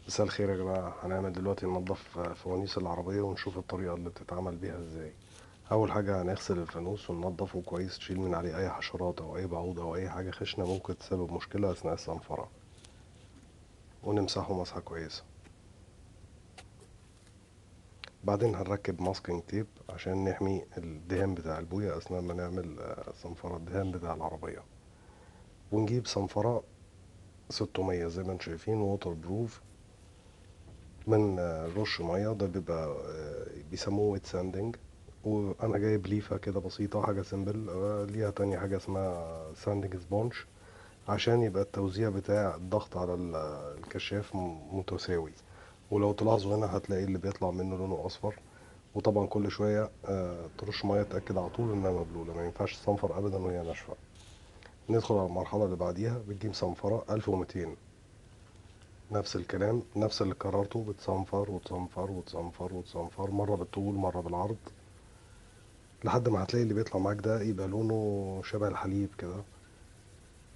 مساء الخير يا جماعة. هنعمل دلوقتي ننضف فوانيس العربية ونشوف الطريقة اللي بتتعمل بيها ازاي. أول حاجة هنغسل الفانوس وننضفه كويس، تشيل من عليه أي حشرات أو أي بعوض أو أي حاجة خشنة ممكن تسبب مشكلة أثناء الصنفرة، ونمسحه مسحة كويسة. بعدين هنركب ماسكينج تيب عشان نحمي الدهان بتاع البوية أثناء ما نعمل صنفرة الدهان بتاع العربية. ونجيب صنفرة 600 زي ما انتم شايفين، ووتر بروف، من رش ميه. ده بيبقى بيسموه ويت ساندنج. وانا جايب ليفه كده بسيطه، حاجه سيمبل. ليها تاني حاجه اسمها ساندنج سبونج، عشان يبقى التوزيع بتاع الضغط على الكشاف متساوي. ولو تلاحظوا هنا هتلاقي اللي بيطلع منه لونه اصفر. وطبعا كل شويه ترش ميه، تاكد على طول انها مبلوله، ما ينفعش تصنفر ابدا وهي ناشفه. ندخل على المرحله اللي بعديها، بتجيب صنفره 1200. نفس الكلام، نفس اللي كررته، بتصنفر وتصنفر وتصنفر وتصنفر، مرة بالطول مرة بالعرض، لحد ما هتلاقي اللي بيطلع معاك ده يبقى لونه شبه الحليب كده.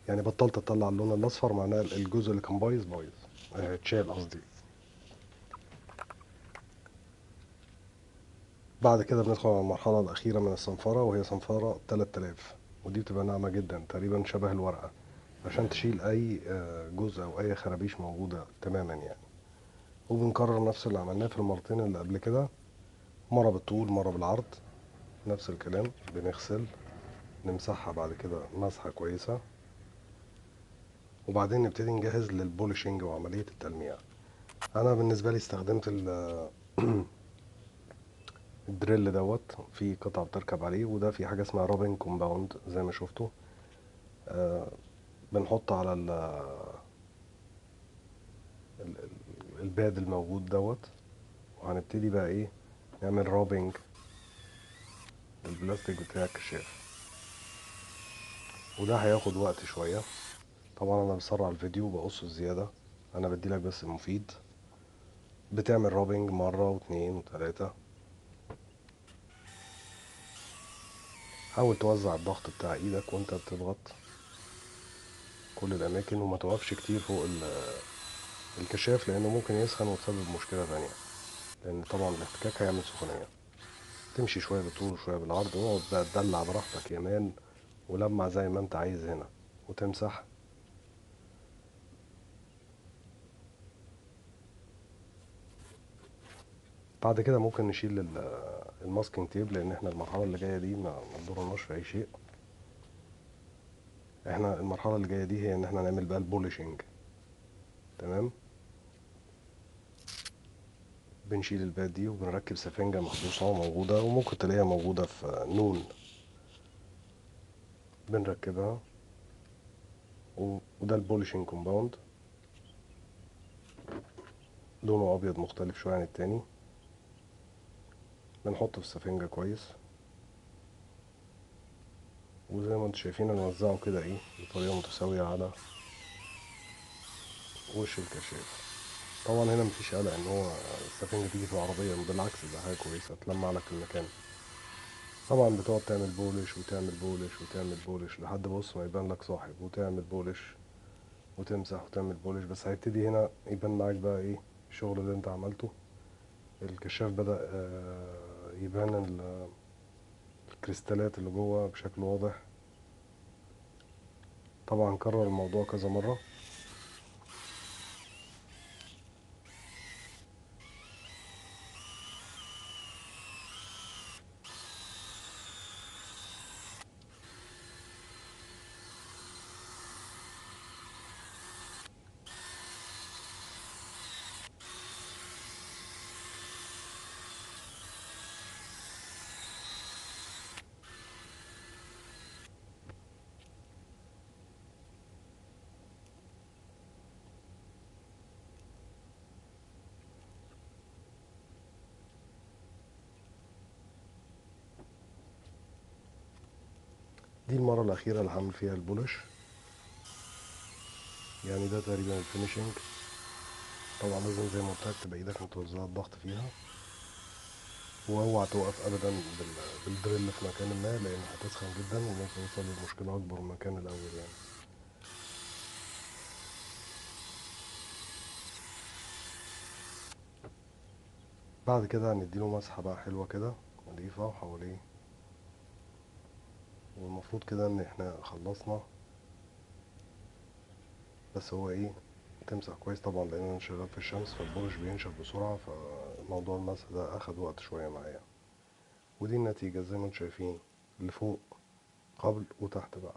يعني بطلت تطلع اللون الأصفر، معناه الجزء اللي كان بايظ بايظ، اتشال قصدي. بعد كده بندخل على المرحلة الأخيرة من الصنفرة، وهي صنفرة 3000. ودي بتبقى ناعمة جدا، تقريبا شبه الورقة، عشان تشيل أي جزء أو أي خرابيش موجودة تماما يعني. وبنكرر نفس اللي عملناه في المرتين اللي قبل كده، مرة بالطول مرة بالعرض. نفس الكلام، بنغسل، نمسحها بعد كده مسحة كويسة، وبعدين نبتدي نجهز للبوليشنج وعملية التلميع. أنا بالنسبة لي استخدمت الدريل دوت، في قطعة بتركب عليه، وده في حاجة اسمها روبين كومباوند زي ما شفتوا. بنحط على الباد الموجود دوت، وهنبتدي بقى ايه، نعمل روبينج للبلاستيك بتاع الكشاف. وده هياخد وقت شوية. طبعا انا بسرع الفيديو وبقص الزيادة، انا بديلك بس المفيد. بتعمل روبينج مرة واتنين وتلاتة. حاول توزع الضغط بتاع ايدك وانت بتضغط كل الاماكن، وما توقفش كتير فوق الكشاف، لانه ممكن يسخن وتسبب مشكلة تانية، لان طبعا الاحتكاك هيعمل سخونية. تمشي شوية بالطول وشوية بالعرض، واقعد بقى تدلع براحتك يا مان، ولمع زي ما انت عايز هنا، وتمسح. بعد كده ممكن نشيل الماسكينج تيب، لان احنا المرحلة اللي جاية دي ما تضرناش في اي شيء. احنا المرحلة اللي جاية دي هي ان احنا نعمل بقى البوليشنج. تمام. بنشيل الباد دي وبنركب سفنجة مخصوصة موجودة، وممكن تلاقيها موجودة في نون. بنركبها، وده البوليشنج كومباوند، لونه ابيض مختلف شوية عن التاني. بنحطه في السفنجة كويس، وزي ما انتم شايفين هنوزعه كده ايه بطريقة متساوية على وش الكشاف. طبعا هنا مفيش قلق ان هو السفنجة تيجي في العربية، بالعكس ده حاجة كويسة تلمع لك المكان. طبعا بتقعد تعمل بولش وتعمل بولش وتعمل بولش لحد بص ما يبان لك صاحب، وتعمل بولش وتمسح وتعمل بولش. بس هيبتدي هنا يبان معاك بقى ايه الشغل اللي انت عملته. الكشاف بدأ يبان الكريستالات اللي جوه بشكل واضح. طبعا كرر الموضوع كذا مرة. دي المرة الأخيرة اللي هعمل فيها البولش، يعني ده تقريبا الفينيشنج. طبعا لازم زي ما قلت لك تبقى ايدك متوزعة الضغط فيها، واوعى توقف ابدا بالدريل في مكان ما، لان هتسخن جدا وممكن يوصل للمشكلة اكبر من المكان الاول يعني. بعد كده هنديله مسحة بقى حلوة كده نضيفة وحواليه. والمفروض كده ان احنا خلصنا. بس هو ايه، تمسح كويس طبعا لان انا شغال في الشمس فالبورش بينشف بسرعة، فموضوع المسح ده اخد وقت شوية معايا. ودي النتيجة زي ما انتم شايفين، اللي فوق قبل وتحت بقى.